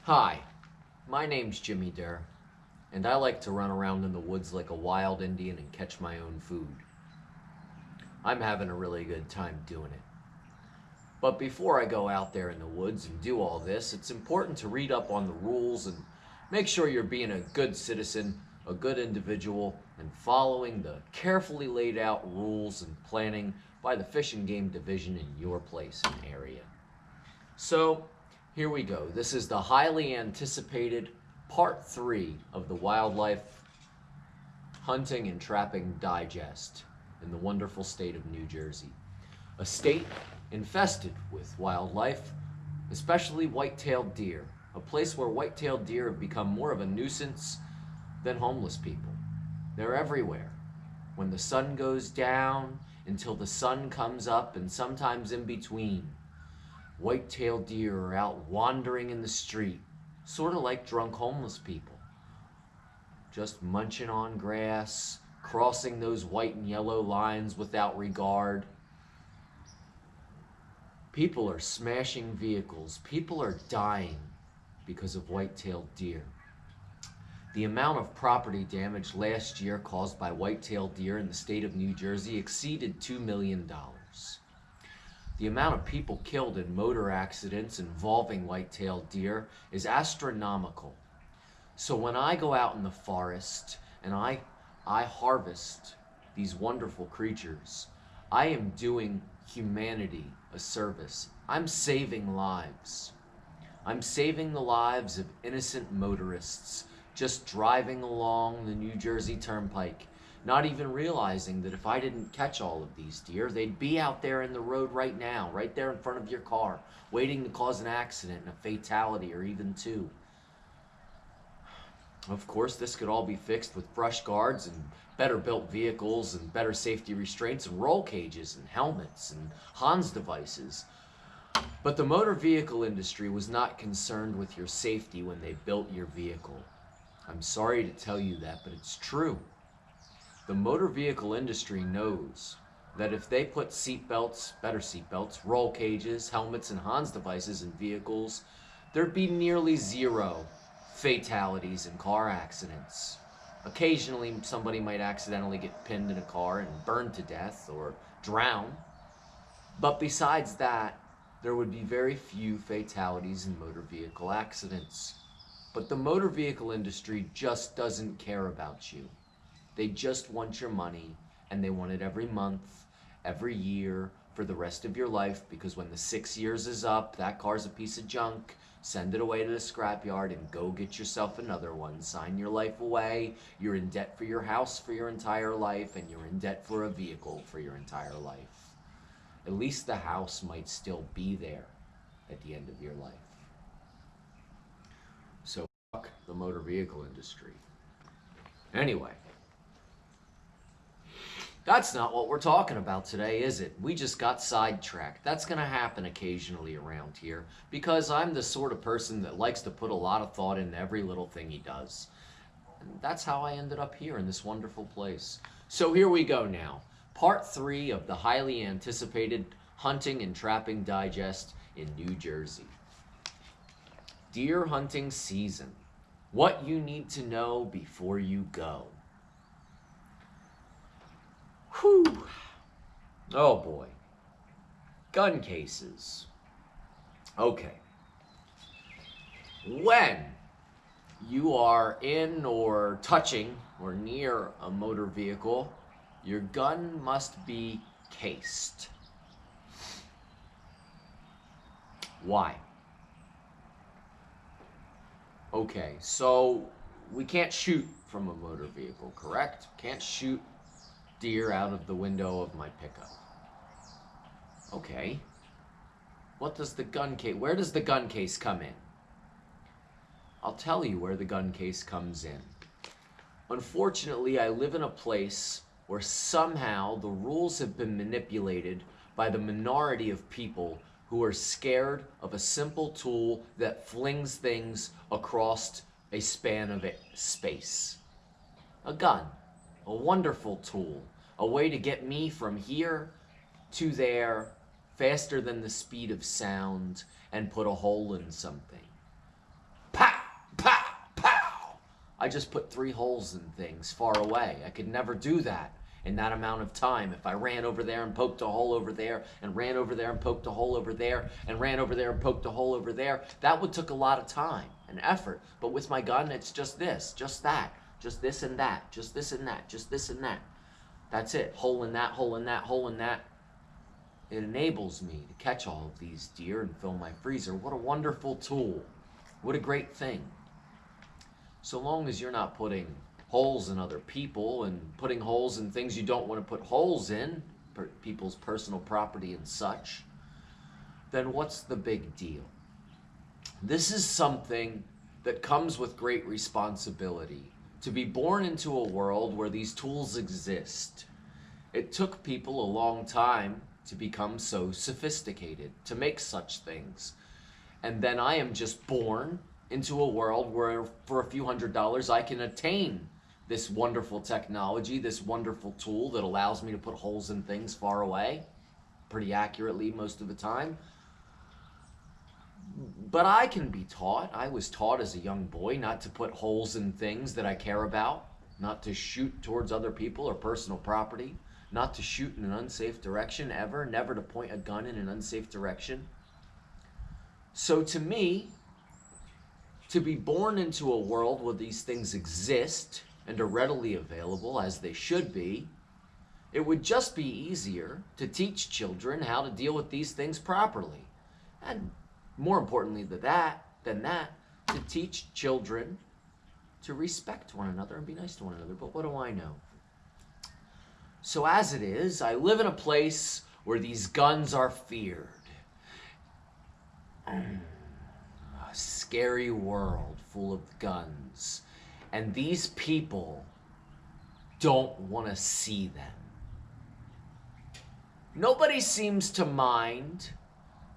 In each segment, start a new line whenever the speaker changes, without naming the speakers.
Hi, my name's Jimmy Durr, and I like to run around in the woods like a wild Indian and catch my own food. I'm having a really good time doing it. But before I go out there in the woods and do all this, it's important to read up on the rules and make sure you're being a good citizen, a good individual, and following the carefully laid out rules and planning by the Fish and Game Division in your place and area. So, here we go. This is the highly anticipated part 3 of the Wildlife Hunting and Trapping Digest in the wonderful state of New Jersey. A state infested with wildlife, especially white-tailed deer. A place where white-tailed deer have become more of a nuisance than homeless people. They're everywhere. When the sun goes down until the sun comes up, and sometimes in between, white-tailed deer are out wandering in the street, sort of like drunk homeless people. Just munching on grass, crossing those white and yellow lines without regard. People are smashing vehicles. People are dying because of white-tailed deer. The amount of property damage last year caused by white-tailed deer in the state of New Jersey exceeded $2 million. The amount of people killed in motor accidents involving white-tailed deer is astronomical. So when I go out in the forest and I harvest these wonderful creatures, I am doing humanity a service. I'm saving lives. I'm saving the lives of innocent motorists just driving along the New Jersey Turnpike, not even realizing that if I didn't catch all of these deer, they'd be out there in the road right now, right there in front of your car, waiting to cause an accident and a fatality or even two. Of course, this could all be fixed with brush guards and better built vehicles and better safety restraints and roll cages and helmets and Hans devices. But the motor vehicle industry was not concerned with your safety when they built your vehicle. I'm sorry to tell you that, but it's true. The motor vehicle industry knows that if they put seatbelts, better seatbelts, roll cages, helmets, and Hans devices in vehicles, there'd be nearly zero fatalities in car accidents. Occasionally, somebody might accidentally get pinned in a car and burned to death or drown. But besides that, there would be very few fatalities in motor vehicle accidents. But the motor vehicle industry just doesn't care about you. They just want your money, and they want it every month, every year, for the rest of your life, because when the 6 years is up, that car's a piece of junk. Send it away to the scrapyard and go get yourself another one. Sign your life away. You're in debt for your house for your entire life, and you're in debt for a vehicle for your entire life. At least the house might still be there at the end of your life. So fuck the motor vehicle industry. Anyway. That's not what we're talking about today, is it? We just got sidetracked. That's going to happen occasionally around here because I'm the sort of person that likes to put a lot of thought into every little thing he does. And that's how I ended up here in this wonderful place. So here we go now. Part 3 of the highly anticipated Hunting and Trapping Digest in New Jersey. Deer hunting season. What you need to know before you go. Whew. Oh boy. Gun cases. Okay. When you are in or touching or near a motor vehicle, your gun must be cased. Why? Okay, so we can't shoot from a motor vehicle, correct? Can't shoot deer out of the window of my pickup. Okay. What does the gun case, where does the gun case come in? I'll tell you where the gun case comes in. Unfortunately, I live in a place where somehow the rules have been manipulated by the minority of people who are scared of a simple tool that flings things across a span of space. A gun. A wonderful tool, a way to get me from here to there faster than the speed of sound and put a hole in something. Pow! I just put 3 holes in things far away. I could never do that in that amount of time. If I ran over there and poked a hole over there, and ran over there and poked a hole over there, and ran over there and poked a hole over there, that would take a lot of time and effort. But with my gun, it's just this, just that, just this and that, just this and that, just this and that. That's it. Hole in that, hole in that, hole in that. It enables me to catch all of these deer and fill my freezer. What a wonderful tool. What a great thing. So long as you're not putting holes in other people and putting holes in things you don't want to put holes in, people's personal property and such, then what's the big deal? This is something that comes with great responsibility. To be born into a world where these tools exist. It took people a long time to become so sophisticated, to make such things. And then I am just born into a world where for a few $100s I can attain this wonderful technology, this wonderful tool that allows me to put holes in things far away, pretty accurately most of the time. But I can be taught. I was taught as a young boy not to put holes in things that I care about, not to shoot towards other people or personal property, not to shoot in an unsafe direction ever, never to point a gun in an unsafe direction. So to me, to be born into a world where these things exist and are readily available, as they should be, it would just be easier to teach children how to deal with these things properly. And more importantly than that, to teach children to respect one another and be nice to one another. But what do I know? So as it is, I live in a place where these guns are feared. A scary world full of guns. And these people don't want to see them. Nobody seems to mind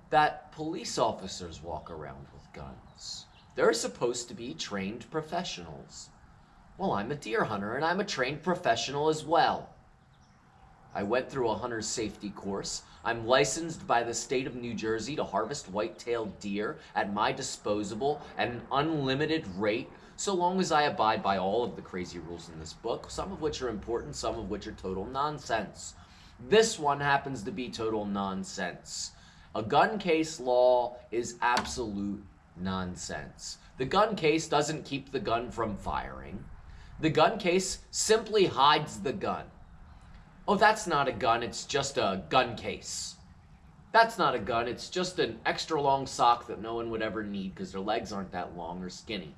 that police officers walk around with guns. They're supposed to be trained professionals. Well, I'm a deer hunter and I'm a trained professional as well. I went through a hunter's safety course. I'm licensed by the state of New Jersey to harvest white-tailed deer at my disposable at an unlimited rate, so long as I abide by all of the crazy rules in this book, some of which are important, some of which are total nonsense. This one happens to be total nonsense. A gun case law is absolute nonsense. The gun case doesn't keep the gun from firing. The gun case simply hides the gun. Oh, that's not a gun, it's just a gun case. That's not a gun, it's just an extra long sock that no one would ever need because their legs aren't that long or skinny.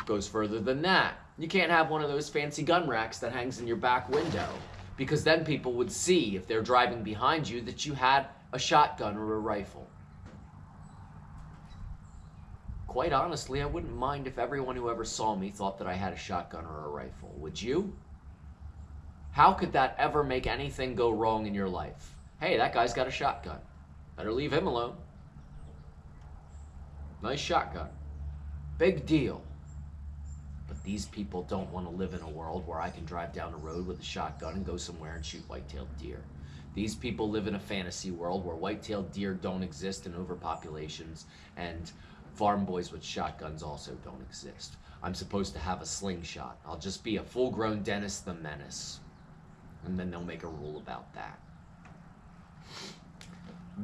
Goes further than that. You can't have one of those fancy gun racks that hangs in your back window, because then people would see, if they're driving behind you, that you had a shotgun or a rifle. Quite honestly, I wouldn't mind if everyone who ever saw me thought that I had a shotgun or a rifle. Would you? How could that ever make anything go wrong in your life? Hey, that guy's got a shotgun. Better leave him alone. Nice shotgun. Big deal. But these people don't want to live in a world where I can drive down a road with a shotgun and go somewhere and shoot white-tailed deer. These people live in a fantasy world where white-tailed deer don't exist in overpopulations, and farm boys with shotguns also don't exist. I'm supposed to have a slingshot. I'll just be a full-grown Dennis the Menace. And then they'll make a rule about that.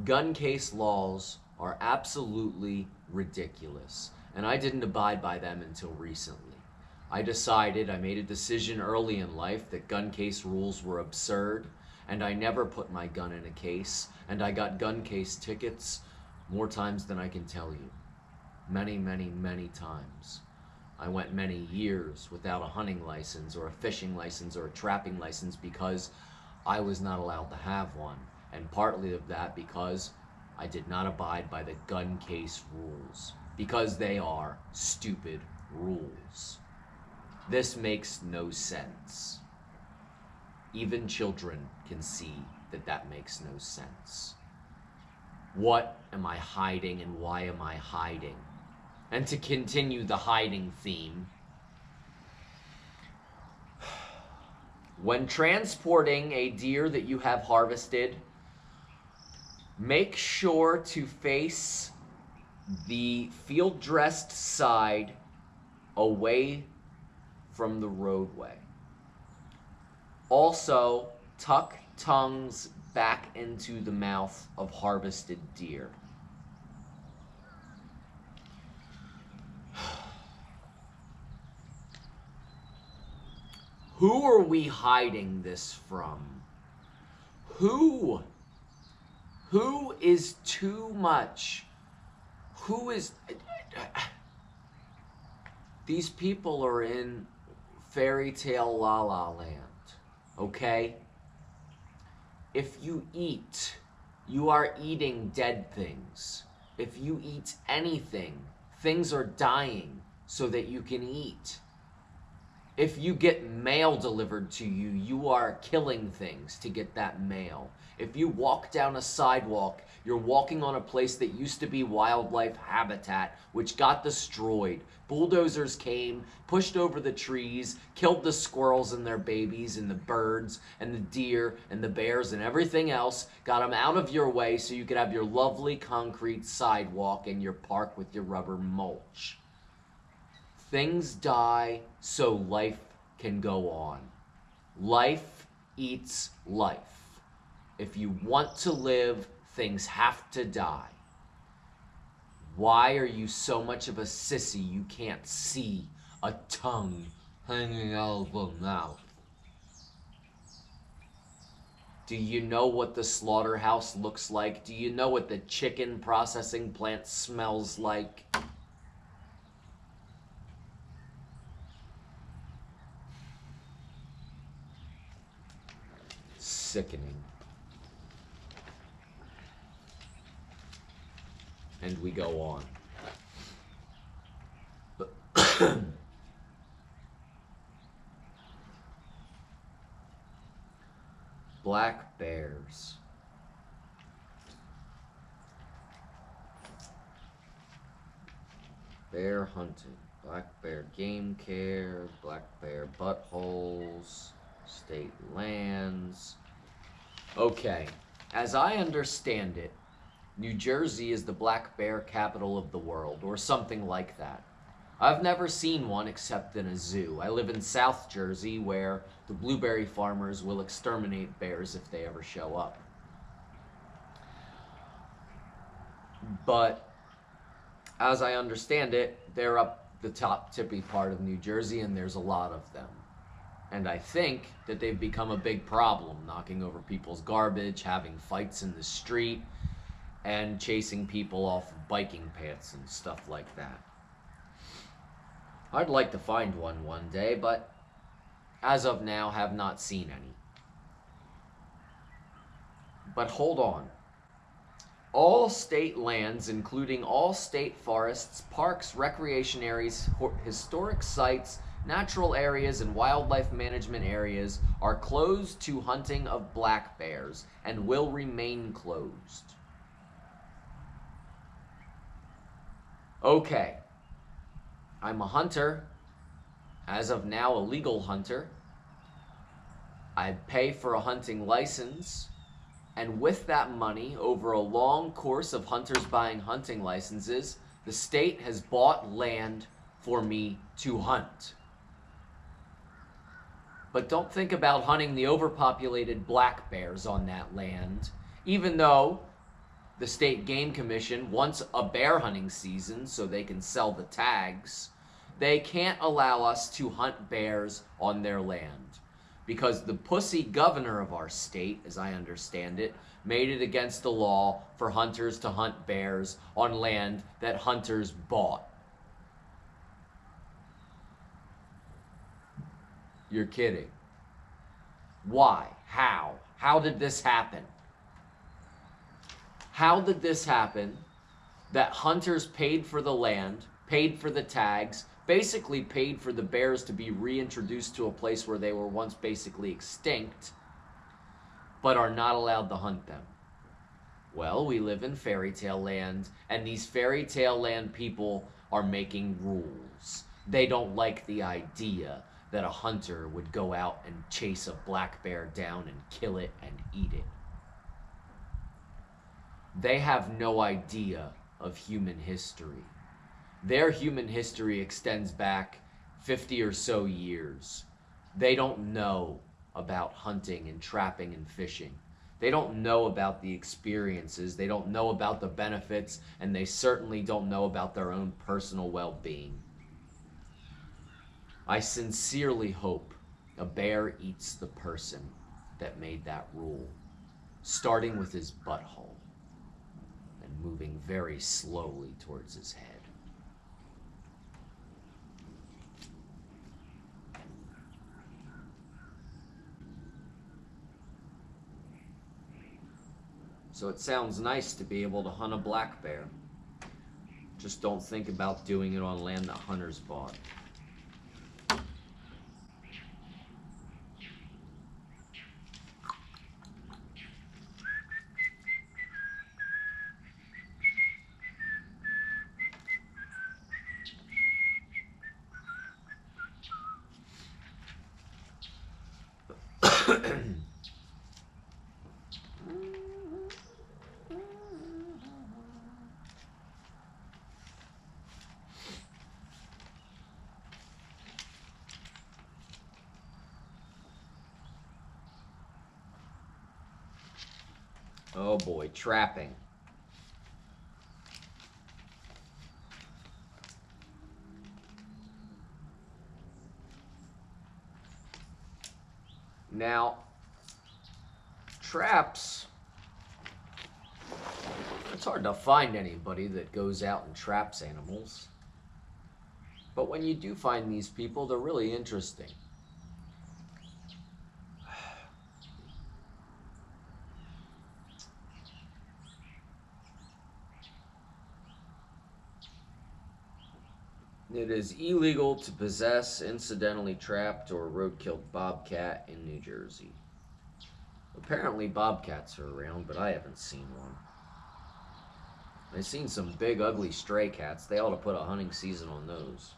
Gun case laws are absolutely ridiculous, and I didn't abide by them until recently. I made a decision early in life that gun case rules were absurd, and I never put my gun in a case, and I got gun case tickets more times than I can tell you. Many, many, many times. I went many years without a hunting license or a fishing license or a trapping license because I was not allowed to have one. And partly of that because I did not abide by the gun case rules. Because they are stupid rules. This makes no sense. Even children can see that that makes no sense. What am I hiding and why am I hiding? And to continue the hiding theme, when transporting a deer that you have harvested, make sure to face the field-dressed side away from the roadway. Also, tuck tongues back into the mouth of harvested deer. Who are we hiding this from? Who is too much? Who is... These people are in fairy tale la la land, okay? If you eat, you are eating dead things. If you eat anything, things are dying so that you can eat. If you get mail delivered to you, you are killing things to get that mail. If you walk down a sidewalk, you're walking on a place that used to be wildlife habitat, which got destroyed. Bulldozers came, pushed over the trees, killed the squirrels and their babies, and the birds, and the deer, and the bears, and everything else, got them out of your way so you could have your lovely concrete sidewalk and your park with your rubber mulch. Things die so life can go on. Life eats life. If you want to live, things have to die. Why are you so much of a sissy you can't see a tongue hanging out of a mouth? Do you know what the slaughterhouse looks like? Do you know what the chicken processing plant smells like? Sickening. And we go on. Black bears. Bear hunting. Black bear game care. Black bear buttholes. State lands. Okay, as I understand it, New Jersey is the black bear capital of the world, or something like that. I've never seen one except in a zoo. I live in South Jersey, where the blueberry farmers will exterminate bears if they ever show up. But, as I understand it, they're up the top tippy part of New Jersey, and there's a lot of them. And I think that they've become a big problem, knocking over people's garbage, having fights in the street, and chasing people off of biking paths and stuff like that. I'd like to find one day, but as of now, have not seen any. But hold on. All state lands, including all state forests, parks, recreation areas, historic sites, natural areas, and wildlife management areas, are closed to hunting of black bears and will remain closed. Okay, I'm a hunter, as of now a legal hunter. I pay for a hunting license, and with that money, over a long course of hunters buying hunting licenses, the state has bought land for me to hunt. But don't think about hunting the overpopulated black bears on that land, even though the State Game Commission wants a bear hunting season so they can sell the tags. They can't allow us to hunt bears on their land because the pussy governor of our state, as I understand it, made it against the law for hunters to hunt bears on land that hunters bought. You're kidding. Why? How? How did this happen? How did this happen that hunters paid for the land, paid for the tags, basically paid for the bears to be reintroduced to a place where they were once basically extinct, but are not allowed to hunt them? Well, we live in fairy tale land, and these fairy tale land people are making rules. They don't like the idea that a hunter would go out and chase a black bear down and kill it and eat it. They have no idea of human history. Their human history extends back 50 or so years. They don't know about hunting and trapping and fishing. They don't know about the experiences. They don't know about the benefits, and they certainly don't know about their own personal well-being. I sincerely hope a bear eats the person that made that rule, starting with his butthole and moving very slowly towards his head. So it sounds nice to be able to hunt a black bear. Just don't think about doing it on land that hunters bought. Oh boy, trapping. Now, traps, it's hard to find anybody that goes out and traps animals. But when you do find these people, they're really interesting. It is illegal to possess incidentally trapped or road-killed bobcat in New Jersey. Apparently bobcats are around, but I haven't seen one. I've seen some big, ugly stray cats. They ought to put a hunting season on those.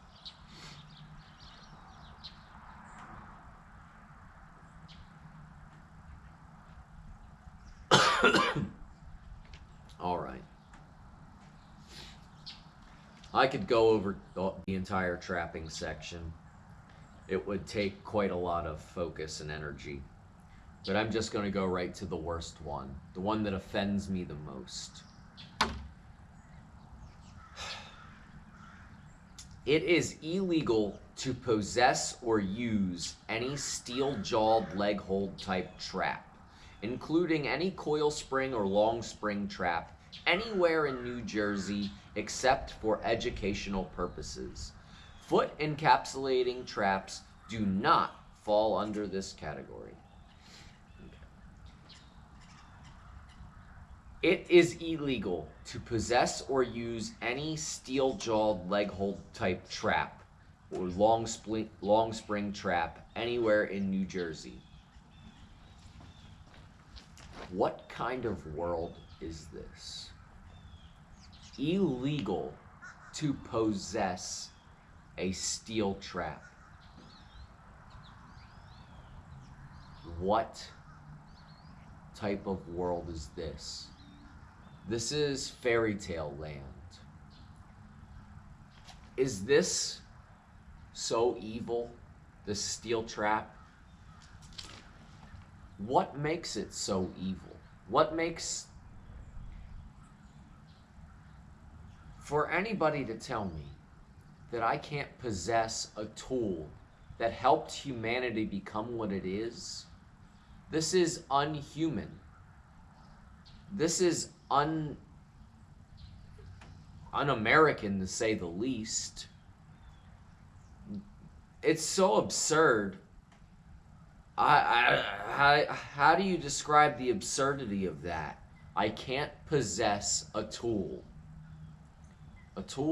All right. I could go over the entire trapping section. It would take quite a lot of focus and energy. But I'm just going to go right to the worst one. The one that offends me the most. It is illegal to possess or use any steel-jawed leg-hold type trap, including any coil spring or long spring trap, anywhere in New Jersey except for educational purposes. Foot encapsulating traps do not fall under this category. It is illegal to possess or use any steel-jawed leg-hold type trap or long spring trap anywhere in New Jersey. What kind of world is this? Illegal to possess a steel trap. What type of world is this? This is fairy tale land. Is this so evil, this steel trap? What makes it so evil? What makes... For anybody to tell me that I can't possess a tool that helped humanity become what it is, this is unhuman. This is un-American, to say the least. It's so absurd. How do you describe the absurdity of that? I can't possess a tool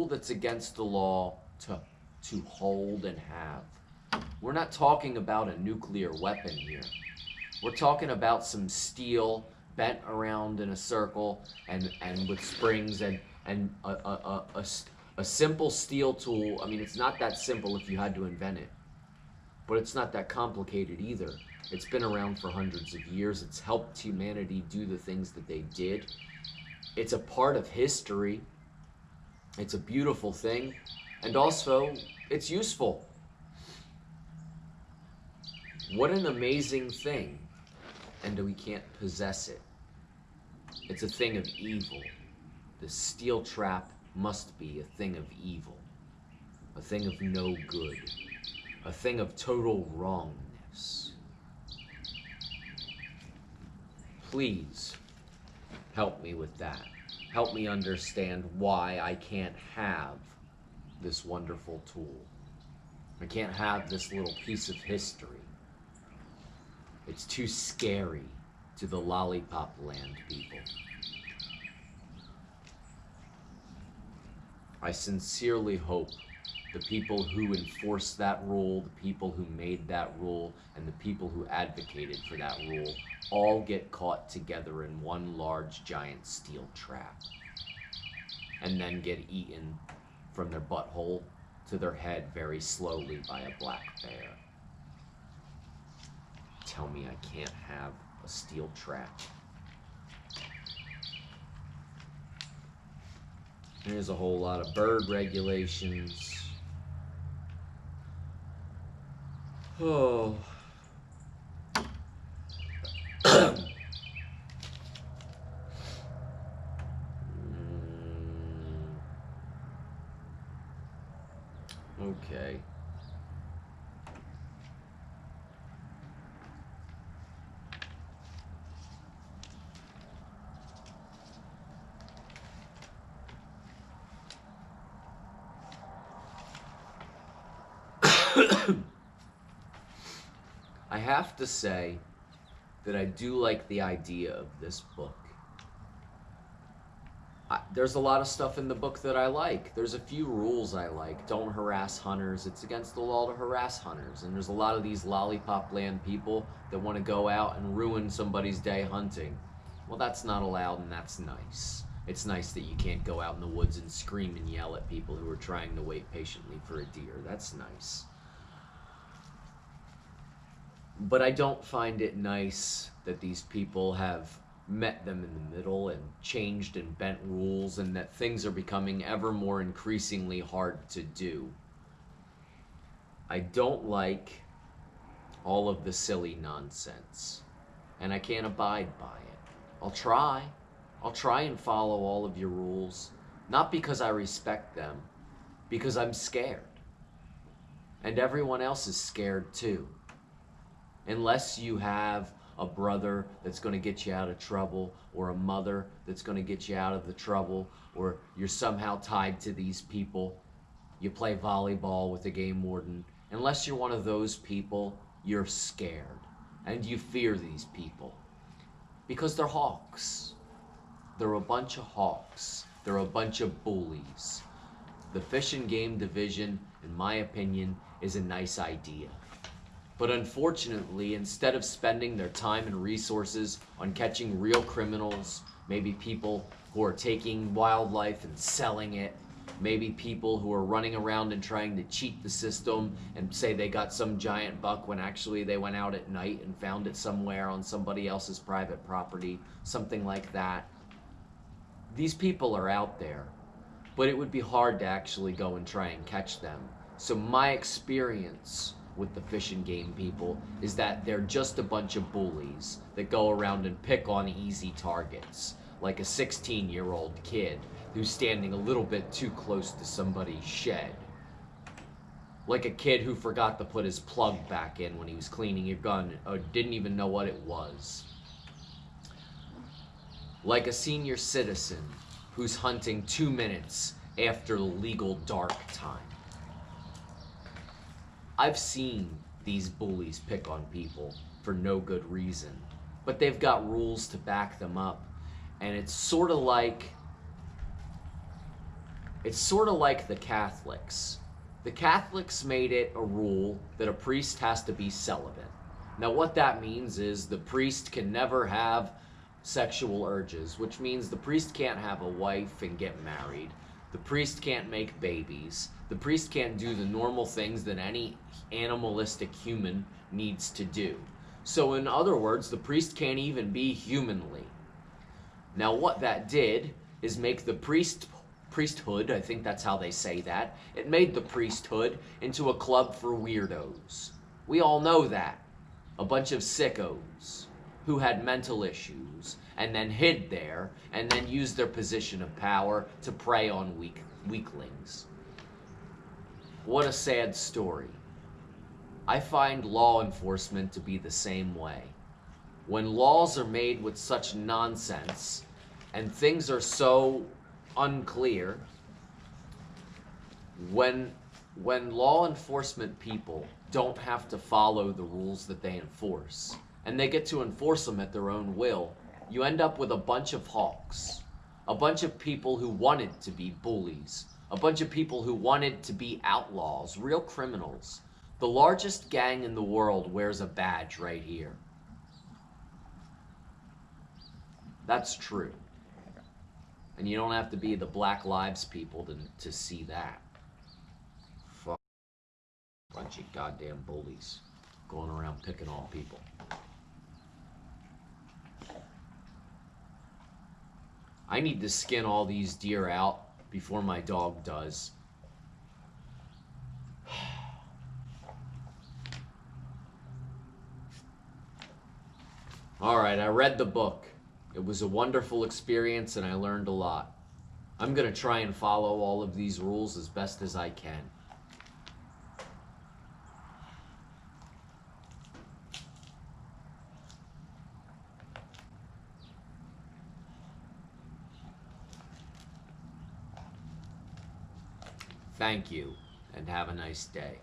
that's against the law to hold and have. We're not talking about a nuclear weapon here. We're talking about some steel bent around in a circle and with springs and a simple steel tool. I mean, it's not that simple if you had to invent it, but it's not that complicated either. It's been around for hundreds of years. It's helped humanity do the things that they did. It's a part of history. It's a beautiful thing, and also it's useful. What an amazing thing. And we can't possess it. It's a thing of evil. The steel trap must be a thing of evil. A thing of no good. A thing of total wrongness. Please help me with that. Help me understand why I can't have this wonderful tool. I can't have this little piece of history. It's too scary to the Lollipop Land people. I sincerely hope the people who enforced that rule, the people who made that rule, and the people who advocated for that rule all get caught together in one large giant steel trap and then get eaten from their butthole to their head very slowly by a black bear. Tell me I can't have a steel trap. There's a whole lot of bird regulations. Oh. Okay. I have to say that I do like the idea of this book. There's a lot of stuff in the book that I like. There's a few rules I like. Don't harass hunters. It's against the law to harass hunters. And there's a lot of these Lollipop Land people that want to go out and ruin somebody's day hunting. Well, that's not allowed, and that's nice. It's nice that you can't go out in the woods and scream and yell at people who are trying to wait patiently for a deer. That's nice. But I don't find it nice that these people have met them in the middle and changed and bent rules, and that things are becoming ever more increasingly hard to do. I don't like all of the silly nonsense, and I can't abide by it. I'll try and follow all of your rules, not because I respect them, because I'm scared. And everyone else is scared too. Unless you have a brother that's going to get you out of trouble, or a mother that's going to get you out of the trouble, or you're somehow tied to these people, you play volleyball with a game warden. Unless you're one of those people, you're scared. And you fear these people. Because they're hawks. They're a bunch of hawks. They're a bunch of bullies. The Fish and Game Division, in my opinion, is a nice idea. But unfortunately, instead of spending their time and resources on catching real criminals, maybe people who are taking wildlife and selling it, maybe people who are running around and trying to cheat the system and say they got some giant buck when actually they went out at night and found it somewhere on somebody else's private property, something like that. These people are out there, but it would be hard to actually go and try and catch them. So my experience with the Fish and Game people is that they're just a bunch of bullies that go around and pick on easy targets, like a 16-year-old kid who's standing a little bit too close to somebody's shed. Like a kid who forgot to put his plug back in when he was cleaning your gun, or didn't even know what it was. Like a senior citizen who's hunting 2 minutes after legal dark time. I've seen these bullies pick on people for no good reason, but they've got rules to back them up. And it's sort of like the Catholics. The Catholics made it a rule that a priest has to be celibate. Now what that means is the priest can never have sexual urges, which means the priest can't have a wife and get married. The priest can't make babies. The priest can't do the normal things that any animalistic human needs to do. So in other words, the priest can't even be humanly. Now what that did is make the priesthood, I think that's how they say that, it made the priesthood into a club for weirdos. We all know that. A bunch of sickos who had mental issues and then hid there and then used their position of power to prey on weaklings. What a sad story. I find law enforcement to be the same way. When laws are made with such nonsense and things are so unclear, when law enforcement people don't have to follow the rules that they enforce, and they get to enforce them at their own will, you end up with a bunch of hawks, a bunch of people who wanted to be bullies, a bunch of people who wanted to be outlaws, real criminals. The largest gang in the world wears a badge right here. That's true. And you don't have to be the Black Lives people to see that. Fuck. Bunch of goddamn bullies going around picking on people. I need to skin all these deer out before my dog does. Alright, I read the book. It was a wonderful experience and I learned a lot. I'm gonna try and follow all of these rules as best as I can. Thank you, and have a nice day.